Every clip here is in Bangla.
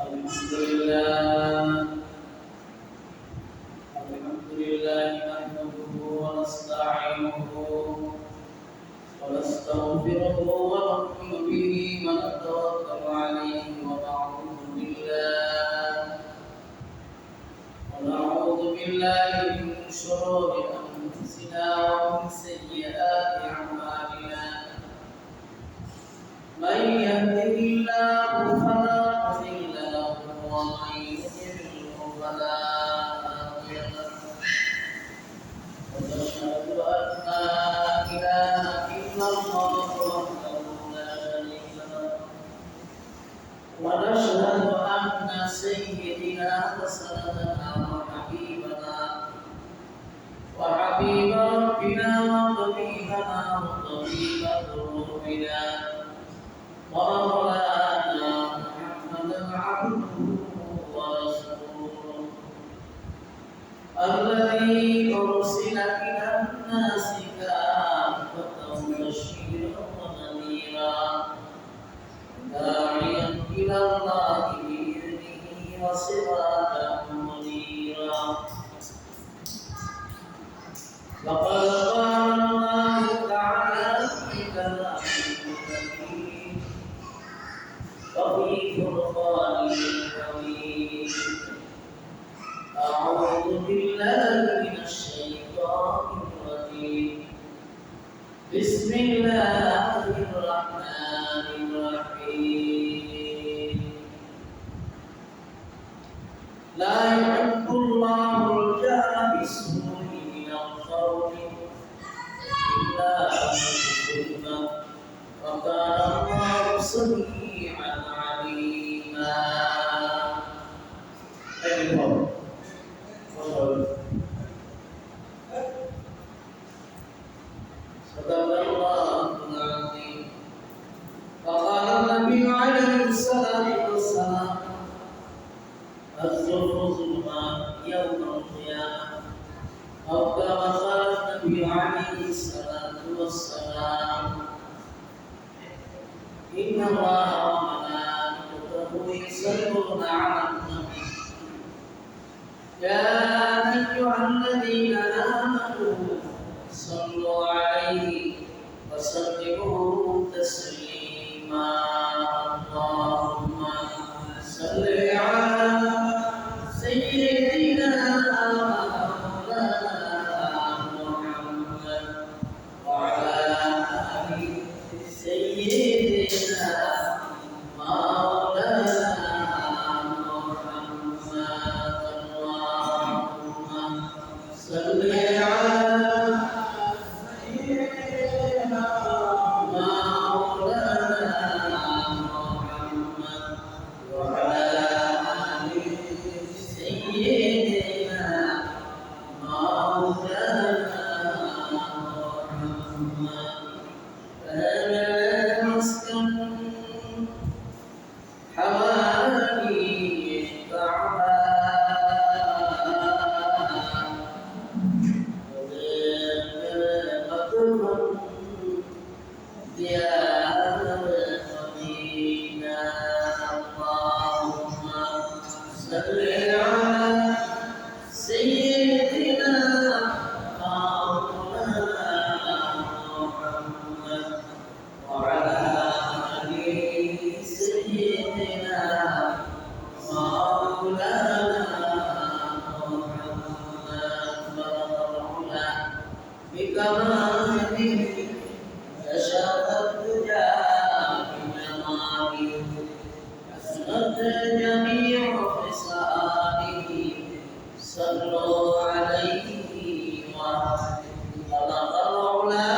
الحمد لله نحمده ونستعينه ونستغفره ونؤمن به ونتوكل عليه ونعوذ بالله من شرور أنفسنا ومن سيئات أعمالنا من يهده الله فلا مضل له ومن يضلل فلا هادي له ونشهد أن لا إله إلا الله وحده لا شريك له ونشهد أن سيدنا وسندنا وحبيب ربنا وطبيبنا وطبيب قلوبنا ومولانا محمدا عبده ورسوله الذي أرسل إلى الناس كافة بشيرا ونذيرا داعيا إلى الله بإذنه وسراجا منيرا وقد قال الله تعالى في كلامه الحكيم وفي فرقانه الحميد أعوذ بالله من الشيطان الرجيم بسم الله الرحمن الرحيم لا يحب الله الجهر بالسوء من القول إلا ظلما وكان الله سميعا عليما صدق الله العظيم فقال النبي عليه الصلاة والسلام الظلم ظلمان يوم القيامة أو كما قال النبي عليه الصلاة والسلام إن الله وملائكته يصلون على النبي يا أيها الذين آمنوا صلوا عليه وسلموا تسليما اللهم صل على سيدنا محمد وعلى آل سيدنا مولانا محمد اللهم صل على سيدنا مولانا محمد وعلى آل سيدنا مولانا محمد هذا مسكن حوالي الكعبة ديار المدينة اللهم صل على سيدنا مولانا محمد وعلى آل سيدنا مولانا محمد فرحنا بكماله كشف الدجى بجماله حسنت جميع خصاله صلوا عليه وخلق العلا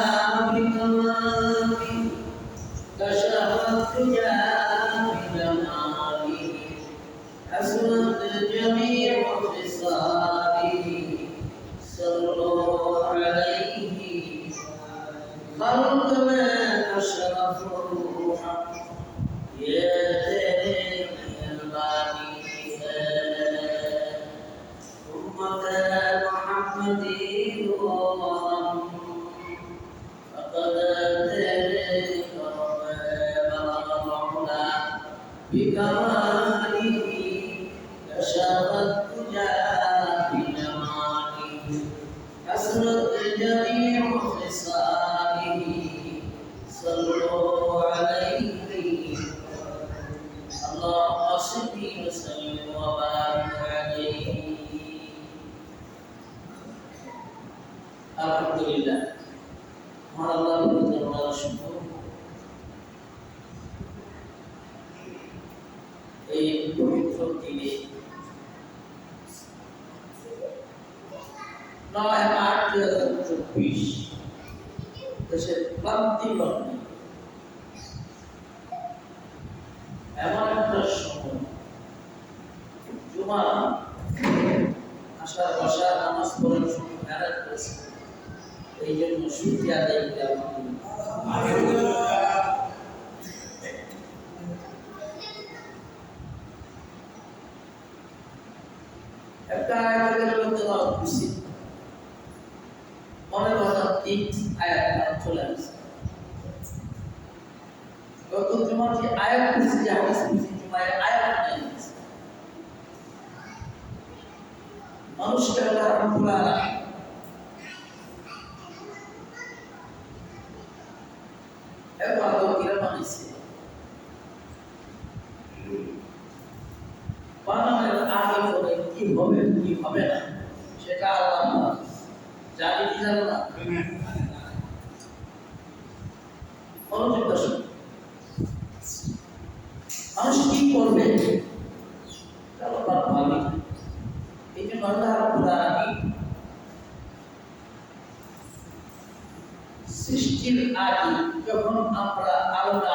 بكماله كشف الدجى بجماله حسنت جميع خصاله صلوا عليه خلق ما أشرف الروح يا الباني أمة محمد فقد تلك بكماله وشاق الدجى بجماله حسنت جميع خصاله صلوا عليه اللهم صل وسلم وبارك عليه الحمد لله مع الله تعالى شكر এই পবিত্র দিনে 9/8/2024 দেশের ক্লান্তি লগ্নে এমন একটা সময় জুমা আসার বসার নামাজ পড়ার সময় মেরাজ করেছে এই জন্য শুকরিয়া আদায় করি আলহামদুলিল্লাহ। একটা আয়াতের মধ্যে খুশি মনে হঠাৎ তিনটি আয়াত চলে আসছে গত জুমার যে আয়াত খুশি যে হাদিস খুশি জুমায় আয়াত নাই মানুষকে আল্লাহ রাব্বুল আলামিন এত আদর বানাইছে বানানোর আগে পরে কি হবে কি হবে না সেটা আল্লাহ জানি কি জানো না মনোযোগ দর্শক মানুষ কি করবে আল্লাহ ভাবি এই জন্য আল্লাহ রাব্বুল আলামিন সৃষ্টির আগে যখন আমরা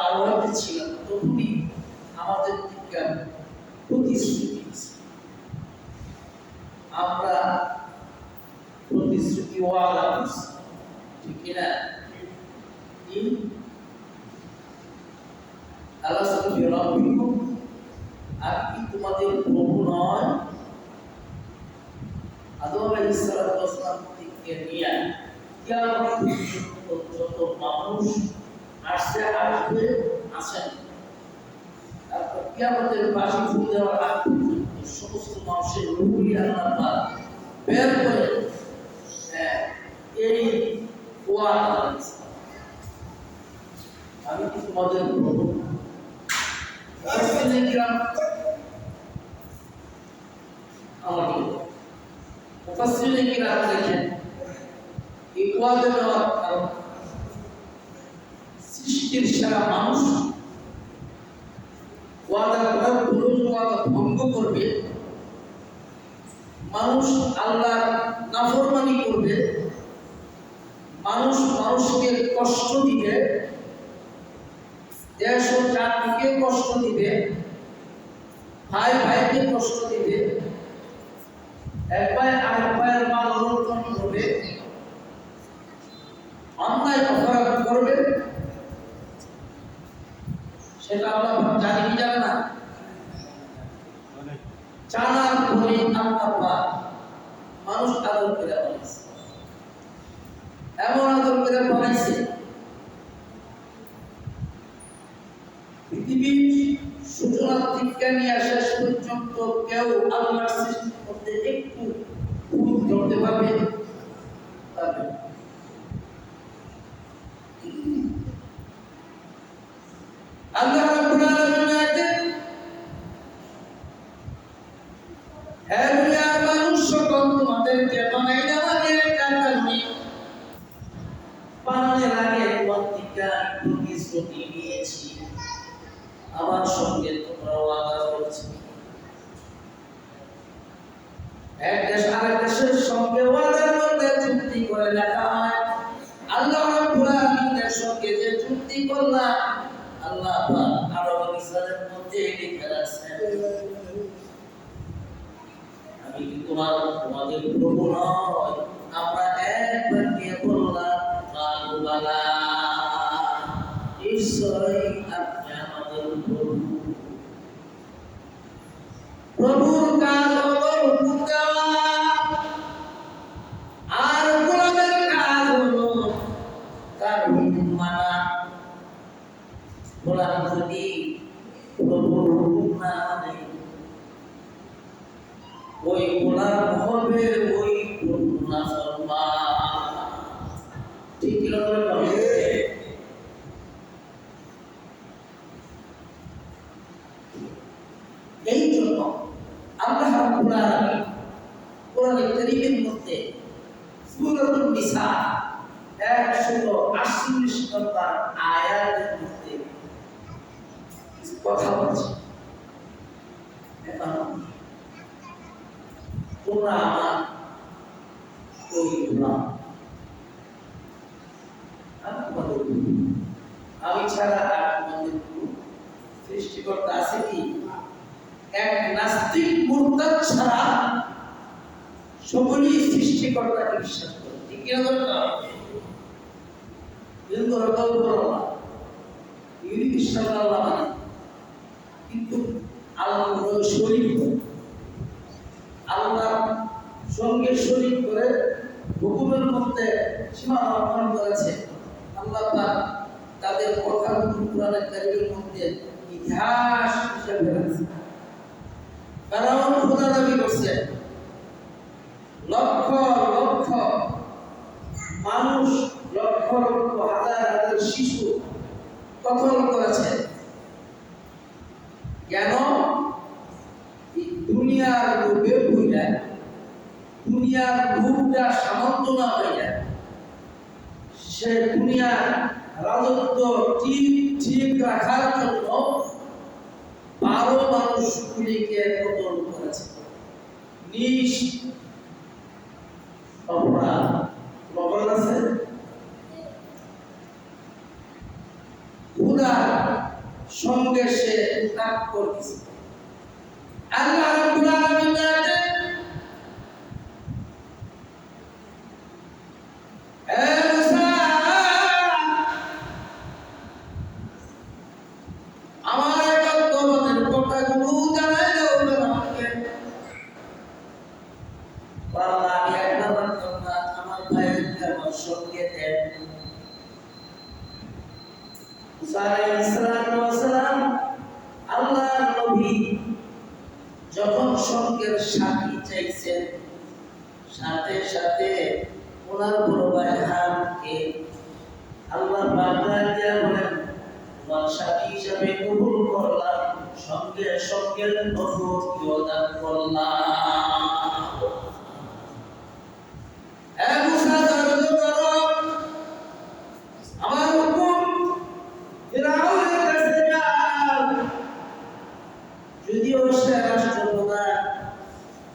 আলোতে ছিলাম তখনই আমাদের দিকে প্রতিশ্রুতি আমরা প্রতিশ্রুতি ওয়াদা করছি ঠিক কিনা আল্লাহ সাল্লাল্লাহু আর কি তোমাদের প্রভু নয় আদম আলাইহিস সালাম থেকে নিয়ে কিয়ামত পর্যন্ত মানুষ আসবে আসেন তারপর কিয়ামতের বাঁশি ফুল দেওয়ার আগ পর্যন্ত সমস্ত মানুষের রূহগুলি আল্লাহ বের করে এই ওয়াদা করেছে আমি কি তোমাদের প্রভু মুফাসসিরিন কিরাম দেখেন এই ওয়াদা দেওয়ার কারণ সৃষ্টির সারা মানুষ ওয়াদা ভঙ্গ করবে মানুষ আল্লাহর নাফরমানি করবে মানুষ মানুষকে কষ্ট দিবে দেশ ও জাতিকে কষ্ট দিবে ভাই ভাইকে কষ্ট দিবে এক ভাই আরেক ভাইয়ের মাল লুণ্ঠন করবে অন্যায় অপরাধ করবে সেটা আল্লাহ জানি কি জানে না জানার পরে আল্লাহ মানুষ আদর করে বানাইছে এমন আদর করে বানাইছে পৃথিবীর সূচনা থেকে নিয়ে শেষ পর্যন্ত কেউ আল্লাহর সৃষ্টির মধ্যে একটু ভুল ধরতে পারবে আল্লাহ রাব্বুল আলামিন আছেন হে দুনিয়ার মানুষ সকল তোমাদেরকে বানাইলাম আমি একটা কারণে বানানোর আগে তোমাদেরকে প্রতিশ্রুতি নিয়েছি আমার সঙ্গে তোমরা ওয়াদা করেছো এক দেশ আরেক দেশের সঙ্গে ওয়াদা করতে চুক্তি করে লেখা হয় আল্লাহ রাব্বুল আলামিনের সঙ্গে যে চুক্তি করলাম আল্লাহ আরব ইসলামের মধ্যে লিখে রাখছেন আমি কি তোমাদের প্রভু নয় আমরা একবার গিয়ে বললাম কালু বালা নিশ্চয়ই আপনি আমাদের প্রভু প্রভুর কাজ হলো হুকুম দেওয়া আর গোলামের কাজ হলো তার হুকুম মানা গোলাম যদি প্রভুর হুকুম না মানে ওই গোলাম হবে ওই নাফরমান। ঠিক কি না বলেন? এই জন্য আল্লাহ রাব্বুল আলামিন কোরআনে কারীমের মধ্যে সূরাতুন নিসা 148 নম্বর আয়াতের মধ্যে কথা বলছে, তোমরা আমার ওই গোলাম, আমি ছাড়া আর তোমাদের সৃষ্টিকর্তা আছে কি? এক নাস্তিক মুরতাদ ছাড়া সকলেই সৃষ্টিকর্তাকে বিশ্বাস করে। ঠিক কি না? কিন্তু রকাল করো না, ইনি বিশ্বাস আল্লাহ মানে, কিন্তু আল্লাহ শরীক করে, আল্লাহর সঙ্গে শরীক করে হুকুমের মধ্যে সীমা লঙ্ঘন করেছে। আল্লাহ পাক তাদের কথাগুলো কোরআনের কারীমের মধ্যে ইতিহাস হিসেবে রাখছে। কারণ খোদা দাবি করছে, লক্ষ লক্ষ মানুষ, লক্ষ লক্ষ হাজার হাজার শিশু কতল করেছে। কেন? দুনিয়ার লোভে ভুলে, দুনিয়ার লোভটা সামর্থ্য না হয়ে যায়, সে দুনিয়ার রাজত্ব ঠিক রাখার জন্য 12 মানুষগুলিকে কতল করেছে। নিজ অপরাধ অপরাধ আছে, খোদার সঙ্গে সে কাজ করেছে। আল্লাহ রাব্বুল আলামিন যখন সঙ্গের সাথী চাইছেন, সাথে সাথে ওনার বড় ভাই হারকে আল্লাহ বাগদাদ দিয়া বলেন, তোমার সাথী হিসাবে কবুল করলাম, সঙ্গে সঙ্গে নবুয়ত দান করলাম। মুসা ধৈর্য ধরো, আমার হুকুম ফিরআউনের কাছে যাও। যদিও সে রাষ্ট্রপ্রধান,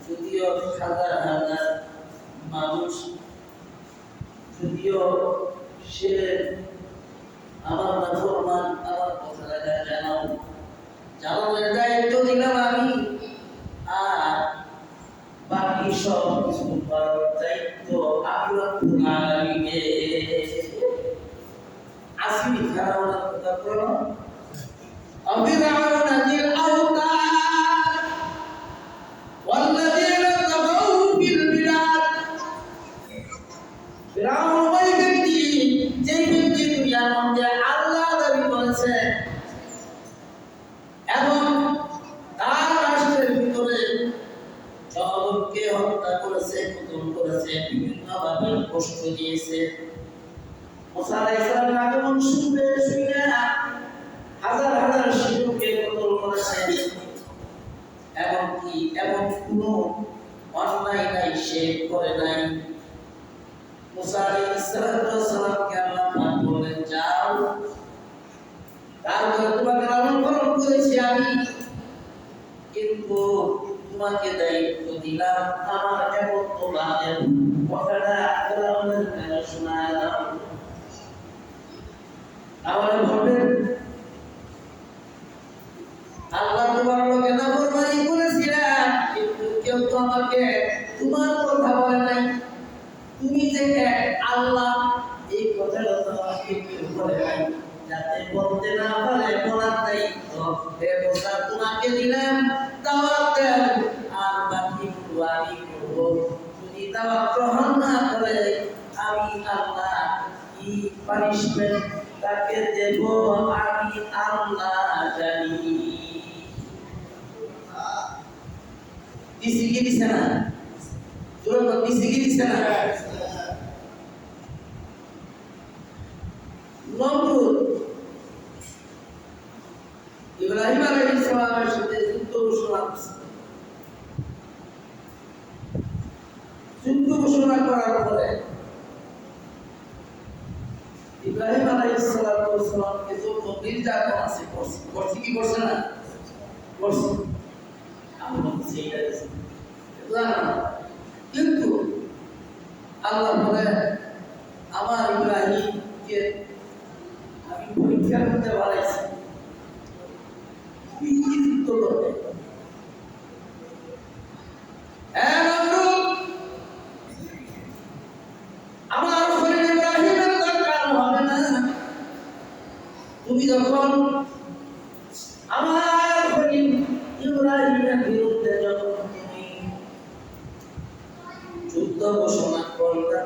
যদিও হাজার হাজার মানুষ, যদিও সে আমার নাফরমান, আমার কথাটা জানাও, জানানোর দায়িত্ব দিলাম আমি, আর বাকি সব কিছু করার দায়িত্ব আমি রব্বুল আলামিনের। আসি ফেরাউন কথা বলো, أفرعون ذي الأوتاد والذين طغوا في البلاد। ফিরাউন ওই ব্যক্তি, যে ব্যক্তি দুনিয়ার মধ্যে আল্লাহ দাবি করেছে এবং তার রাষ্ট্রের ভিতরে জনগণকে হত্যা করেছে, কতল করেছে, বিভিন্নভাবে কষ্ট দিয়েছে। মুসা আলাইহিস সালামের আগমন শুনবে, শুনে হাজার হাজার শিশুকে কতল করেছে, এমনকি এমন কোনো অন্যায় নাই সে করে নাই। মুসা আলাইহিস সালামকে আল্লাহ পাক বলেন, যাও, তারপরে তোমাকে লালন পালন করেছি আমি, কিন্তু তোমাকে দায়িত্ব দিলাম আমার একত্ববাদের কথাটা ফিরআউনের কানে শোনায় দাও। তাহলে বলবেন, আল্লাহ তোমার লোকে নাফরমানি করেছিলাম, কিন্তু কেউ তো আমাকে তোমার কথা বলে নাই। তুমি যে আল্লাহ, এই কথাটা তো আমাকে কেউ বলে নাই, যাতে বলতে না পারে বলার দায়িত্ব ব্যবস্থা তোমাকে দিলাম। দাওয়াত আর বাকিগুলো আমি করবো। যদি দাওয়াত গ্রহণ না করে আমি আল্লাহ কি পানিশমেন্ট তাকে দেব আমি আল্লাহ জানি। দিছি কি দিছে না? জোরে বল, দিছি কি দিছে না? নমরুদ ইব্রাহিম আলাইহিস সালামের সাথে যুদ্ধ ঘোষণা করছে। যুদ্ধ ঘোষণা করার পরে ইব্রাহিম আলাইহিস সালামকে যত নির্যাতন আছে করছে কি করছে না? করছে। আমরা সেইটা কিন্তু আল্লাহ বলে আমার ইব্রাহিমকে আমি পরীক্ষা করতে পারাইছি কি যুদ্ধ করবে। আমার খলিল ইব্রাহিমের দরকার হবে না। তুমি যখন আমার খলিল ইব্রাহিমের বিরুদ্ধে যখন তুমি যুদ্ধ ঘোষণা করবে,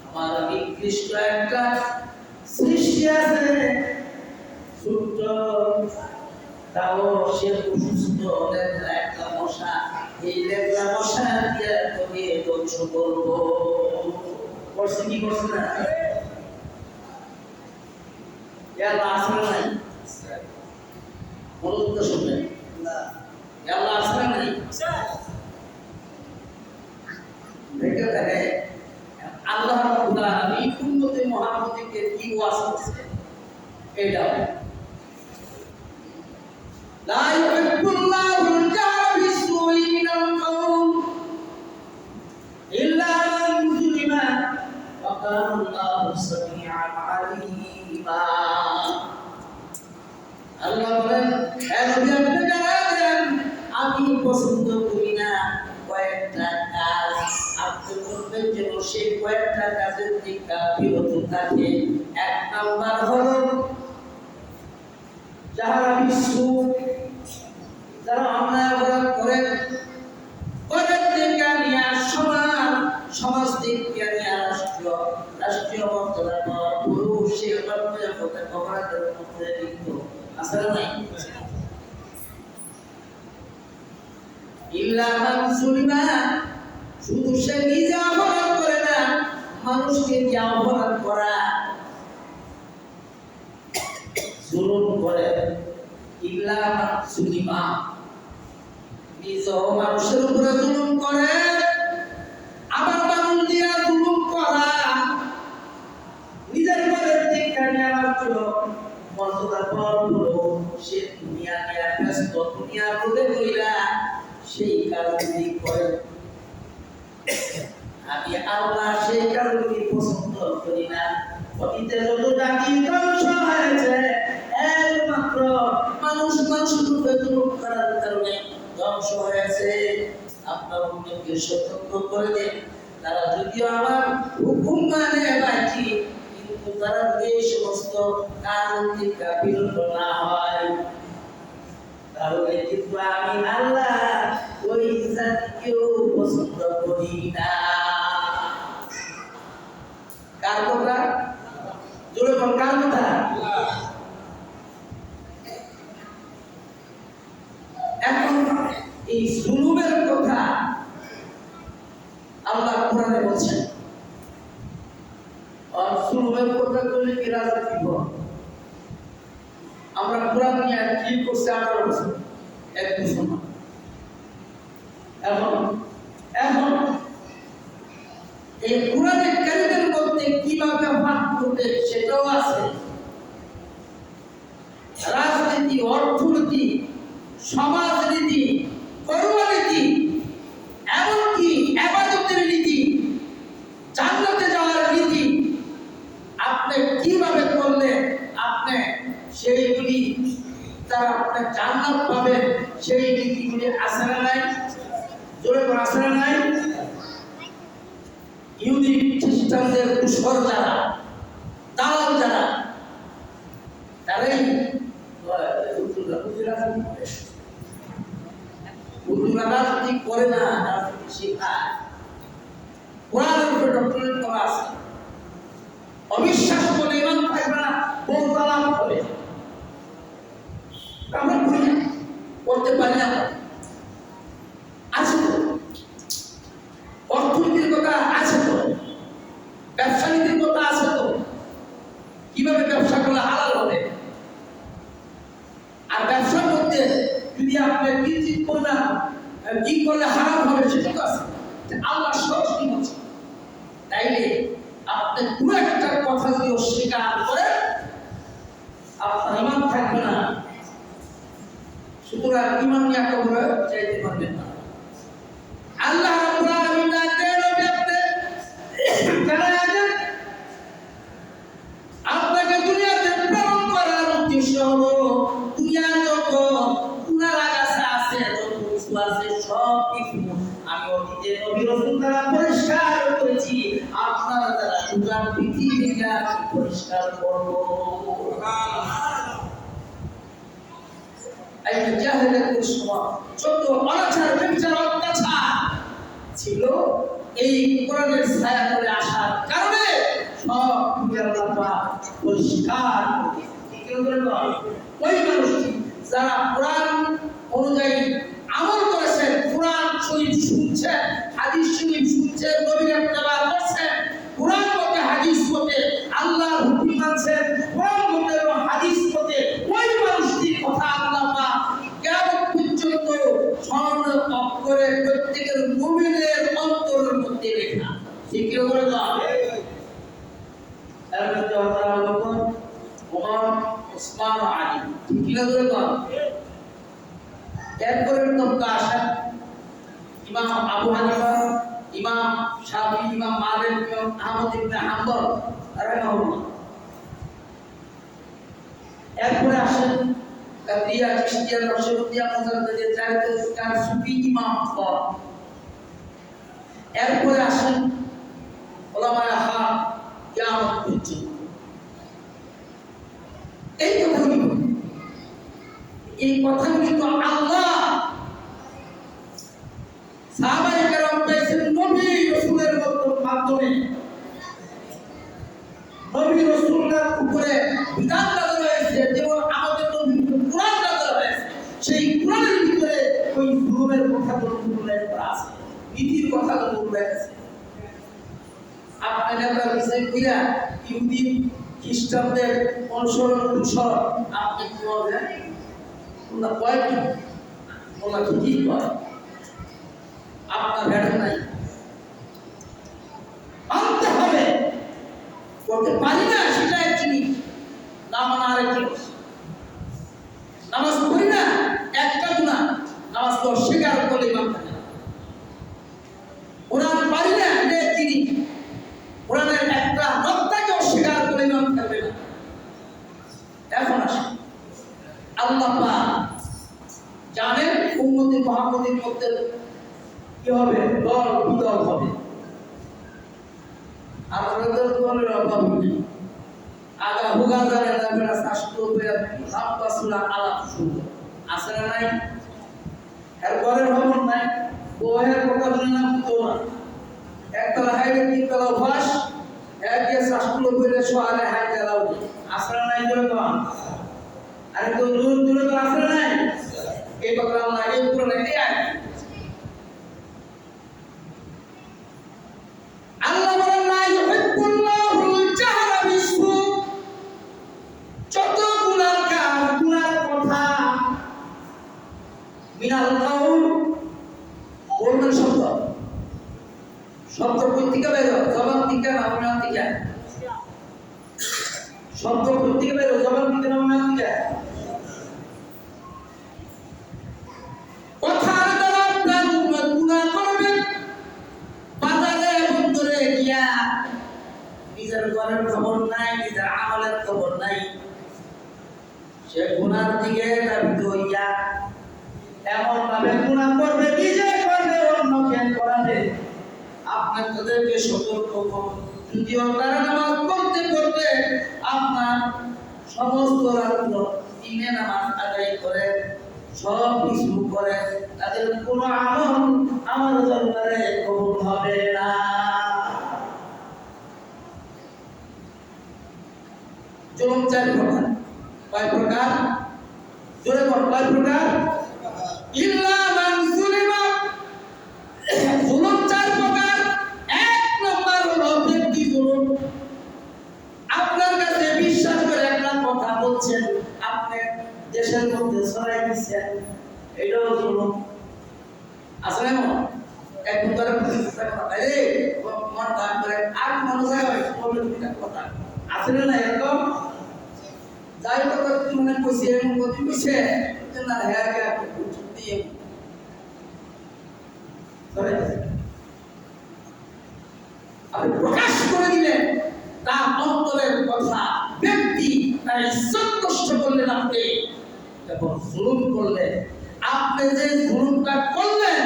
আমার নিকৃষ্ট একটা সৃষ্টি আছে ছোট্ট, তাও সে অসুস্থ, একটা মশা, এই লেগলা মশা দিয়ে তোকে ধ্বংস করবো। করছে কি করছে না? আল্লাহ আসলে নাই বলুন তো শুনবেন, আল্লাহ আসলে নাই দেখে থাকে। আল্লাহ রাব্বুল আলামিন উম্মতে মুহাম্মাদকে কি ওয়াজ করছে এটা লা ইউহিব্বুল্লাহুল জাহরা বিস-সুই মিনাল কাওল ইল্লা মান যুলিমা ওয়া কানা আল্লাহু সামিআন আলীমা। আল্লাহ বলেন, হে নবী আপনি জানাবেন আমি পছন্দ করি না কয়েকটা কাজ। আপনি করবেন যেন সেই কয়েকটা কাজের থেকে বিরত থাকে। এক নাম্বার হলো যারা বিশ্ব, যারা অন্যায় অপরাধ করেন, ওদের থেকে নিয়ে সমাজ থেকে নিয়ে রাষ্ট্রীয় মর্যাদা পাওয়া পুরুষ সে অপরাধের মধ্যে লিপ্ত আসলে নাই। ইল্লা মান যুলিমা, শুধু সে নিজে অপরাধ করে না, মানুষকে দিয়ে অপরাধ করা, জুলুম করে। ইল্লা মান যুলিমা, নিজেও মানুষের উপরে জুলুম করে, আবার মানুষ দিয়া জুলুম করা, নিজের ঘরের দিকে নেওয়ার জন্য মর্যাদা পাওয়ার হলো সে দুনিয়া নিয়ে ব্যস্ত, দুনিয়ার মধ্যে হইলা সেই কাজগুলি করে। আমি আল্লাহ সেই কাজগুলি পছন্দ করি না। অতীতে যত জাতি ধ্বংস হয়েছে একমাত্র মানুষের উপরে জুলুম করার কারণে ধ্বংস হয়েছে। আপনার উম্মতকে সতর্ক করে দেন, তারা যদিও আমার হুকুম মানে বাকি, কিন্তু তারা এই সমস্ত কাজ থেকে বিরত না হয়, তাহলে কিন্তু আমি আল্লাহ ওই জাতিকেও পছন্দ করি না। কার কথা? জোরে বল, কার কথা? এখন এই জুলুমের কথা আল্লাহ কোরআনে বলছেন। আর জুলুমের কথা বললে কি রাজনীতি হয়? আমরা কোরআন নিয়ে কি করছে 18 বছর, এক মুসলমান। এখন এই কোরআনের কারিমের মধ্যে কিভাবে ভাগ করবে সেটাও আছে। রাজনীতি, অর্থনীতি, সমাজনীতি, কর্মনীতি, এমনকি ইবাদতের নীতি, জান্নাতে যাওয়ার নীতি, আপনি কিভাবে করলে আপনি সেইগুলি তারা আপনি জান্নাত পাবেন, সেই নীতিগুলি আছে না নাই? জোরে করে আছে না নাই? ইহুদি খ্রিস্টানদের দুষ্কর যারা, দালাল যারা, তারাই রাজনীতি করে না, রাজনীতি শেখায়। কোরআনের উপরে ডক্টরেট করা আছে। অবিশ্বাস বলে ইমান থাকবে না, বউ তালাক হবে। আমরা করি না, করতে পারি না। মধ্যে যদি আপনি কিঞ্চিত পরিমাণ কি করলে হারাম হবে সেটা তো আছে। আল্লাহ সরাসরি বলছে, তাইলে আপনি কোনো একটা কথা যদি অস্বীকার করেন আপনার ইমান থাকবে না। সুতরাং ইমান নিয়ে কখনো চাইতে পারবেন না। আল্লাহ রাব্বুল আলামিন আপনাকে দুনিয়াতে প্রেরণ করার উদ্দেশ্য হলো দুনিয়া যত গুনাহ আছে যত কিছু আছে সব কিছু আমি অতীতে নবী রাসূল দ্বারা পরিষ্কার করেছি, আপনারা দ্বারা পুরো পৃথিবীটা পরিষ্কার করব। এই জাহেলিয়াতের সময় যত অনাচার ব্যভিচার অত্যাচার ছিল এই কোরআনের ছায়া তলে আসার কারণে সব আল্লাহ পাক পরিষ্কার করে দিয়েছেন। ওই মানুষটি যারা কোরআন অনুযায়ী আমল করেছেন, কোরআন শরীফ শুনছেন, হাদিস শরীফ শুনছেন, নবীর ইত্তেবা করছেন, কোরআন মতে হাদিস মতে আল্লাহর হুকুম মানছেন, কোরআন মতে এবং হাদিস মতে ওই মানুষটির কথা আল্লাহ পাক কিয়ামত পর্যন্ত স্মরণ করে প্রত্যেকের মুমিনের অন্তরের মধ্যে লেখা। ঠিক কি করে দাও এর মধ্যে হযরত আবু বকর, ওমর, ওসমান, আলী, ঠিক কি করে দাও। এরপরে তবকা আসেন ইমাম আবু হানিফা, ইমাম শাফিঈ, ইমাম মালিক, ইমাম আহমদ ইবনে হাম্বল রাহিমাহুল্লাহ। এরপরে আসেন কাদিয়া, চিশতিয়া, নকশবন্দিয়া, মুজাদ্দিদের চার সুফি ইমাম পদ। এরপরে আসেন উলামায়ে হাম কিয়ামত পর্যন্ত। এই কথাগুলি তো আল্লাহ সাহাবায়ে কেরাম পেয়েছেন নবী রাসূলের মাধ্যমে। নবী রাসূলের উপরে বিধান নাযিল হয়েছে, যেমন আমাদের নবীর কোরআন নাযিল হয়েছে। সেই কোরআনের ভিতরে ওই জুলুমের কথাগুলো উল্লেখ করা আছে, নীতির কথাগুলো উল্লেখ আছে। আপনারা বিষয় কইরা ইহুদি খ্রিস্টানদের অনুসরণ আপনি কি বলবেন? ওরা কয় কি? ওরা ঠিকই কয়, আপনার ভেড় নাই, মানতে হবে। করতে পারি না সেটা এক জিনিস, না মানা আরেক জিনিস। নামাজ পড়ি না একটা গুনাহ, নামাজ তো অস্বীকার করলে মানতে হবে। কোরআন পারি না এটা এক জিনিস, কোরআনের একটা নকতাকে অস্বীকার করে মানতে হবে না। এখন আসে আল্লাহ পাক জানেন উম্মতে মুহাম্মাদের মধ্যে কি হবে, দল বিদল হবে। আপনাদের দলের অভাব নেই, আগা হুগা জানে না বেড়া শাস্ত্র বেড়া হাপ্পা সুরা আলাপ শুনবে আছে না নাই? এর ঘরের খবর নাই, বউয়ের কথা শুনে না তো না, একতলা হাইলে তিনতলা অভ্যাস, একে শাস্ত্র বেড়ে সোয়ালে হাইতে লাউ আছে না নাই? জোরে কম আর তো দূর দূরে তো আছে না নাই? এই কথা আল্লাহ এই পুরো এই আয় আল্লাহ বলেন লা ইউহিব্বুল্লাহুল জাহরা বিসসু, যত গুনার কথা মিনাল কাউল বলবেন শব্দ কই থেকে বের হয়? জবান থেকে না মন থেকে? শব্দ কই থেকে বের হয়? জবান থেকে না মন থেকে? নিজের ঘরের খবর নাই, নিজের আমলের খবর নাই, সে গুনার দিকে ধাবিত হইয়া এমন ভাবে গুনাহ করবে, নিজে করবে, অন্যকে করাবে। আপনার তাদেরকে সতর্ক করুন, যদিও তারা নামাজ পড়তে পড়তে আপনার সমস্ত রাত্র দিনে নামাজ আদায় করে সব কিছু করে, তাদের কোনো আমল আমার দরবারে কবুল হবে না। জুলুম চার প্রকার। কয় প্রকার? জোরে বল, কয় প্রকার? ইল্লা মান যুলিমা। জুলুম চার প্রকার। এক নম্বর হলো ব্যক্তি জুলুম। আপনার কাছে বিশ্বাস করে একটা কথা বলছেন, আপনি দেশের মধ্যে ছড়াই ধরাই দিচ্ছে, এটাও জুলুম। আসলে এক ধরে মন দান করে আর মানুষ কথা আসলে না এরকম যাই কথা মানে কইছে মতি কইছে না হ্যাঁ কে দিয়ে ধরে আপনি প্রকাশ করে দিলেন তার অন্তরের কথা, ব্যক্তি তার ইজ্জত নষ্ট করলেন আপনি, এবং জুলুম করলেন। আপনি যে জুলুমটা করলেন,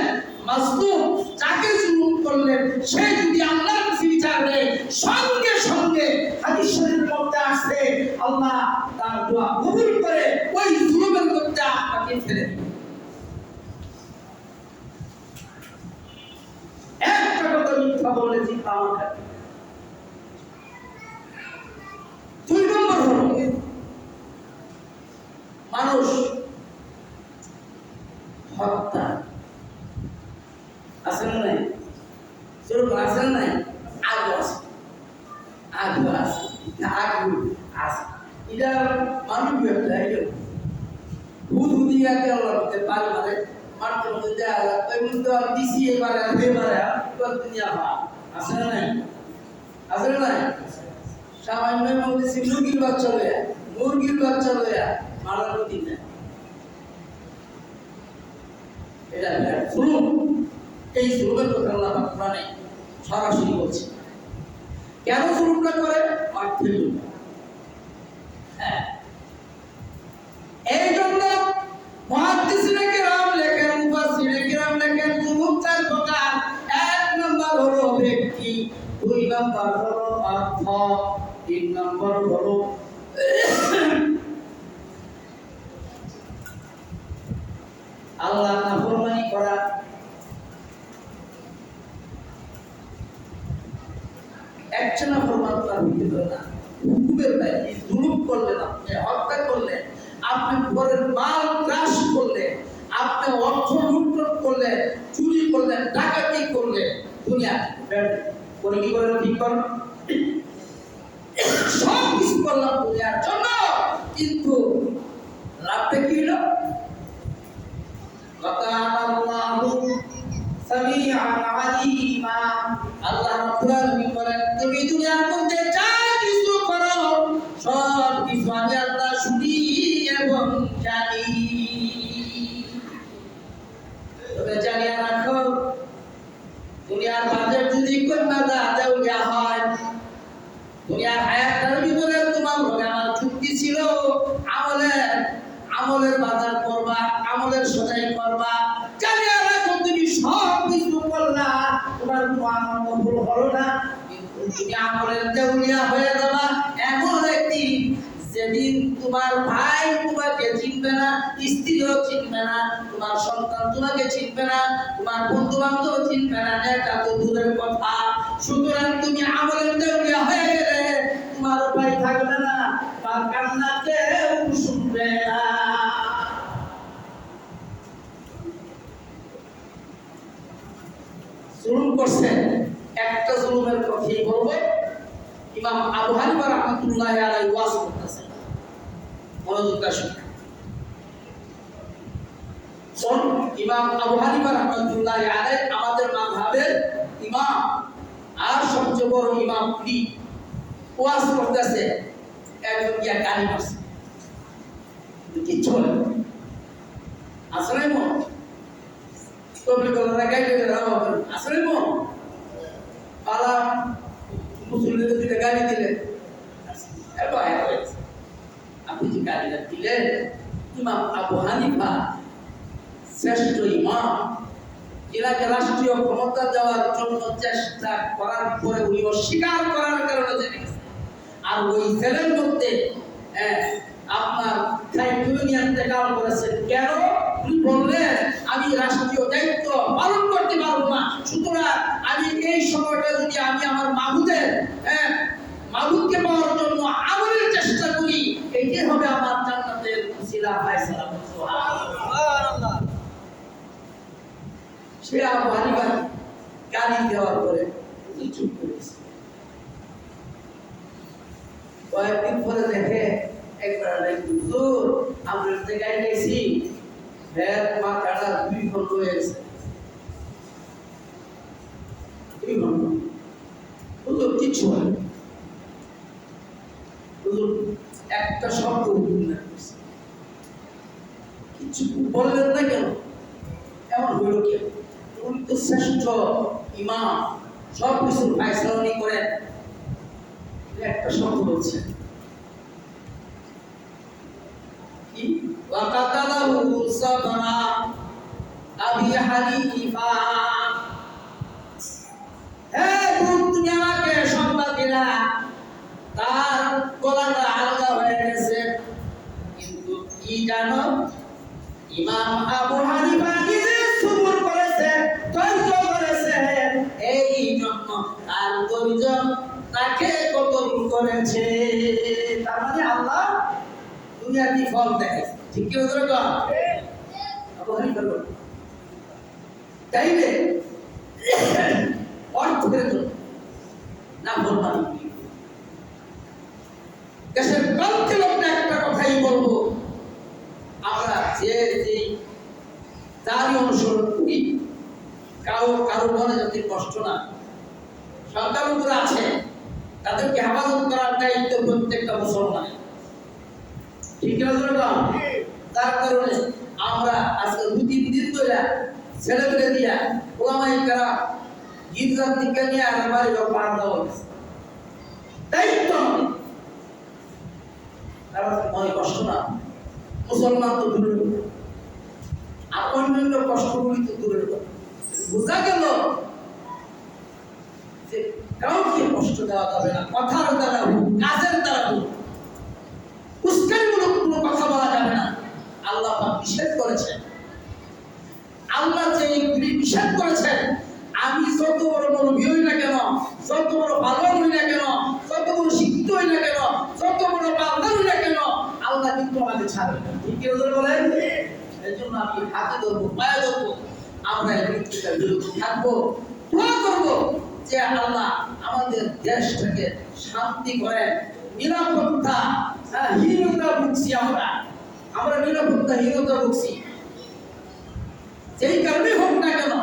মাজলুম যাকে জুলুম করলেন, সে যদি আল্লাহর কাছে বিচার দেয়, সঙ্গে সঙ্গে হাদিস শরীফের মধ্যে আসছে আল্লাহ তার দোয়া কবুল করে ওই জুলুমের মধ্যে আপনাকে ফেলে দিবেন। একটা কথা মিথ্যা বললে চিন্তা আমার। দুই নম্বর হলো মানুষ হত্যা। আসেন নাই চলুন, আসেন নাই আগে আছে, আগে আছে, আগে আছে। এটা মানুষ একটা ভূত দিয়াকে আল্লাহতে পারে পারে মারতে মধ্যে দেয়া ওই মধ্যে দিছি এবারে এবারে দুনিয়া ভা আসেন নাই, আসেন নাই সামান্য মধ্যে মুরগির বাচ্চা লয়া, মুরগির বাচ্চা লয়া মারার দিন না, এটা জুলুম। এই জুলুমের কথা আল্লাহ কোরআনে সরাসরি বলছে। কেন জুলুমটা করে? মারতে জন্য। হ্যাঁ, এই জন্য মুহাদ্দিসিনে কেরাম লেখেন, মুফাসসিরিনে কেরাম লেখেন জুলুম চার প্রকার। এক নম্বর হলো ব্যক্তি, দুই নম্বর হলো অর্থ, তিন নম্বর হলো আল্লাহ নাফরমানি করা। একজন নাফরমান তার ভিতরে না, হুকুমের বাইরে জুলুম করলেন, আপনি হত্যা করলেন, আপনি পরের মাল গ্রাস করলেন, আপনি অর্থ লুণ্ঠন করলেন, চুরি করলেন, ডাকাতি করলেন, দুনিয়া করে কি করলেন? ঠিক করেন, সব কিছু করলাম দুনিয়ার জন্য, কিন্তু লাভটা কি হলো? আল্লাহ রাব্বুল আলামিন বলেন, তুমি দুনিয়ার মধ্যে যা কিছু করো সব কিছু আমি আল্লাহ শুনি এবং জানি। তবে জানিয়ে রাখো, দুনিয়ার বাজার যদি কন্যা দেউলিয়া হয়, দুনিয়ার হায়াতের ভিতরে তোমার ঘরে আমার চুক্তি ছিল, আমলের বাজার করবা, আমলের সদাই করবা, জানিয়ে রাখো তুমি সব কিছু করলা, তোমার কোনো আমল কবুল হলো না, কিন্তু তুমি আমলের দেউলিয়া হয়ে যাবা এমন একদিন, যেদিন তোমার ভাই তোমাকে চিনবে না, স্ত্রীও চিনবে না, তোমার সন্তান তোমাকে চিনবে না, তোমার বন্ধু বান্ধব চিনবে না, এটা তো দূরের কথা। সুতরাং তুমি আমলের দেউলিয়া হয়ে গেলে তোমার উপায় থাকবে না, তোমার কান্না কেউ শুনবে না। জুলুম করছেন, একটা জুলুমের কথাই বলবো। ইমাম আবু হানিফা রাহমাতুল্লাহি আলাইহি ওয়াজ করতেছেন, মনোযোগ আসুন। ইমাম আবু হানিফা রাহমাতুল্লাহি আলাইহি আমাদের মাযহাবের ইমাম আর সবচেয়ে বড় ইমাম, তিনি ওয়াজ করতেছে, একজন গিয়া গালি মারছে, কিচ্ছু বলে আসলে মন তবলিগ ওয়ালারা গাইলে আসলে মন পালা মুসলিমদের দিকে গালি দিলেন, আপনি যে গালিটা দিলেন, ইমাম আবু হানিফা শ্রেষ্ঠ ইমাম, এনাকে রাষ্ট্রীয় ক্ষমতা দেওয়ার জন্য চেষ্টা করার পরে উনি অস্বীকার করার কারণে জেনে গেছে। আর ওই জেলের মধ্যে আপনার ইন্তেকাল করেছেন। কেন? উনি বললেন, আমি রাষ্ট্রীয় দায়িত্ব পালন করতে পারবো না, সুতরাং আমি এই সময়টা যদি আমি আমার মাবুদকে পাওয়ার জন্য আমলের চেষ্টা করি, এটাই হবে আমার জান্নাতের উসিলা ফায়সালা। সুবহানাল্লাহ। সে আবু হানিফা গালি দেওয়ার পরে চুপ করেছে। কয়েকদিন পরে দেখে একবার আমরা গাড়ি গেছি, বললেন না কেন? এমন হইল কেন? উনি তো শ্রেষ্ঠ ইমাম, সব কিছুর ফায়সালা উনি করেন। একটা শব্দ বলছেন কি ওয়াকাতালাহু সাবরা আবি হানিফা। তুমি আমাকে সংবাদ দিলা তার গলাটা আলগা হয়ে গেছে, কিন্তু কি জানো, ইমাম আবু হানিফা নিজে সবর করেছে, ধৈর্য করেছে, এই জন্য তার ধৈর্য তাকে কবুল করেছে। তার মানে আল্লাহ দুনিয়াতে ফল দেয়, ঠিক কি বলতো? আবু হানিফা তাইলে অর্থের জন্য না বলবানি দেশের কালকে লোকটা একটা কথাই বলবো, আমরা যে তারই অনুসরণ করি, কারো মনে যাতে কষ্ট না। সরকার আছে, তাদেরকে হেফাজত করার দায়িত্ব প্রত্যেকটা মুসলমানের, ঠিক আছে? তার কারণে আমরা আজকে 2-3 দিন ধরে ছেলেমেয়ে দিয়া ওলামাই কারা গির্জার দিকে নিয়ে আর বাড়ি ঘর পাহাড় দেওয়া হয়েছে। দায়িত্ব কারণ মনে কষ্ট না, মুসলমান তো দূরের কথা, আর অন্যান্য কষ্টগুলি তো দূরের কথা। বোঝা গেল যে কাউকে কষ্ট দেওয়া যাবে না, কথার দ্বারা হোক, কাজের দ্বারা হোক, উস্কানিমূলক কোনো কথা বলা যাবে না। আল্লাহ পাক নিষেধ করেছেন। আল্লাহ যে এইগুলি নিষেধ করেছেন, আমি যত বড় মুরব্বী হই না কেন, যত বড় ভালো হই না কেন, যত বড় শিক্ষিত হই না কেন, যত বড় বান্দা হই না কেন, আল্লাহ কিন্তু আমাকে ছাড়বে না, ঠিক কি বলেন? এই জন্য আমি হাতে ধরবো, পায়ে ধরবো, আমরা এই মৃত্যুটার বিরুদ্ধে থাকবো, দোয়া করবো যে আল্লাহ আমাদের দেশটাকে শান্তি করেন, নিরাপত্তা হীনতা ভুগছি, আমরা নিরাপত্তা হীনতা ভুগছি, যেই কারণে হোক না কেন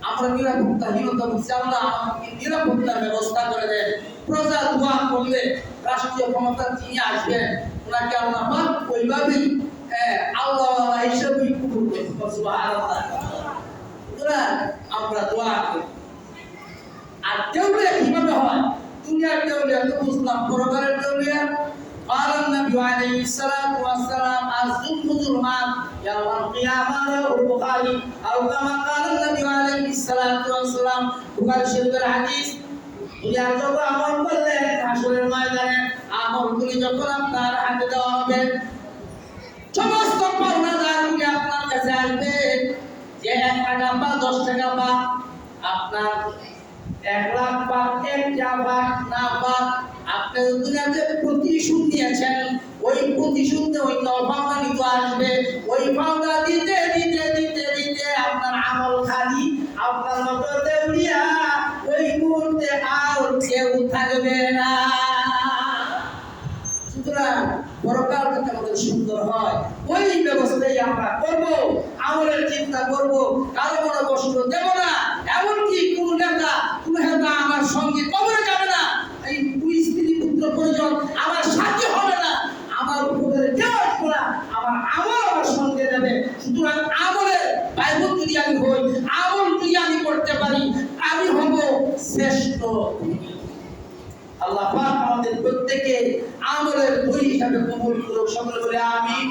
আমরা নিরাপত্তাহীনতা ভুগছি। আল্লাহ আমাকে নিরাপত্তার ব্যবস্থা করে দেন। প্রজা দোয়া করলে রাষ্ট্রীয় ক্ষমতা যিনি আসবেন ওনাকে আল্লাহ পাক ওইভাবেই আল্লাহ হিসেবেই কবুল করবেন। সুবহানাল্লাহ। আমরা দোয়া করি। আর দেউলিয়া কিভাবে হয়? দুনিয়ার দেউলিয়া তো বুঝলাম, পরকালের দেউলিয়া قال النبي عليه الصلاة والسلام الظلم ظلمات يوم القيامة رواه البخاري أو كما قال النبي عليه الصلاة والسلام বুখারী শরীফের হাদিস। দুনিয়ার যত আমল করলেন হাসরের ময়দানে আমলগুলি যখন আপনার হাতে দেওয়া হবে, সমস্ত পাওনাদারগুলি আপনার কাছে আসবে, যে 1 টাকা বা 10 টাকা বা আপনার 1 লাখ বা 1 টাকা না বা আপনি দুনিয়াতে প্রতিশোধ নিয়েছেন, ওই প্রতিশোধে ওই পাওনা নিতে আসবে, ওই পাওনা দিতে দিতে দিতে দিতে আপনার আমল খালি, আপনার মতো দেউলিয়া ওই মুহূর্তে আর কেউ থাকবে না। সুতরাং পরকাল যাতে আমাদের সুন্দর হয় ওই ব্যবস্থাই আমরা করবো, আমলের চিন্তা করবো, কারো মনে কষ্ট দেব না। এমনকি কোন নেতা আমার সঙ্গে কবরে যাবে না, এই স্ত্রী পুত্র পরিজন আমার সাথে হবে না, আমার উপরে কেউ আসবে না, আমার আমল আমার সঙ্গে যাবে। সুতরাং আমলের বাইবুল যদি আমি হই, আমল যদি আমি করতে পারি, আমি হব শ্রেষ্ঠ। আল্লাহ পাক আমাদের প্রত্যেককে আমলের বই হিসাবে কবুল করুক। সকলে বলে আমিন।